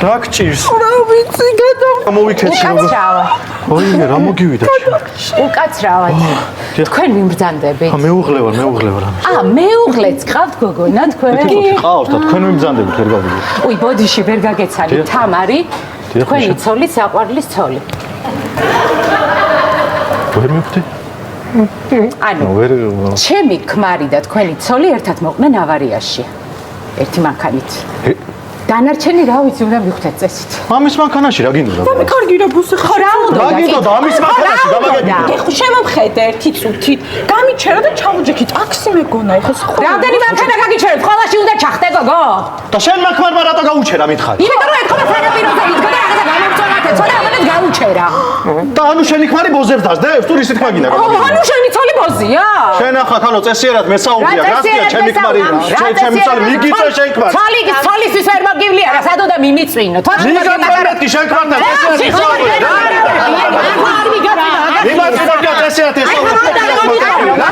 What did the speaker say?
რა გჭირს? რა ვიცი, მოვიქეცი როგორ. უკაცრავად. ოი, რა მოგივიდა? უკაცრავად. თქვენ მიმბრძანდებით. მეუღლევარ რამე. მეუღლეც ყავთ გოგონა თქვენ? ყავს და თქვენ მიმბრძანდებით ვერ გავიგე. უი, ბოდიში ვერ გაგეცანი, თამარი. თქვენი ცოლი საყვარლის ცოლი. ვერ მივხვდი? ანუ ვერ ჩემი ქმარი და თქვენი ცოლი ერთად მოყვნენ ავარიაში. ერთი მანქანით. დანარჩენი რა ვიცი, უნდა მიხვდეთ წესით. ამის მანქანაში რა გინდა? მე კარგი რა ბუსი ხარ. რა უნდა რა გინდა ამის მანქანაში გამაგებია. ეხლა შემომხედე ერთი წუთით. გამიჩერა და ჩამოჯექი ტაქსი მეგონა, ეხლა სხვა. რამდენი მანქანა გაგიჩერეთ? ყველაში უნდა ჩახტე გოგო. და შენ მანქანმა რატო გაუჩერა მითხარი? იმიტომ რომ ეთქობა სანაპიროზე იდგა და რაღაცა გამომწონათ, ცოტა ამანაც გაუჩერა. და ანუ შენი ქმარი ბოზებს დასდებს? თუ რისით მაგინა ო, ანუ შენი ცოლი ბოზია? შენ ახლა ხანო წესიერად მესაუბრია, გასწია ჩემი ქმარი. ჩემი ცოლი მიგიწე შენ ქმარი. ცოლისთვის ვერ მოგივლია რა, სადო და მიმიწვინო. მიგაწევეთი შენ ქმართან წესიერად მესაუბრია. მიმაწვინო და წესიერად ესაუბრია.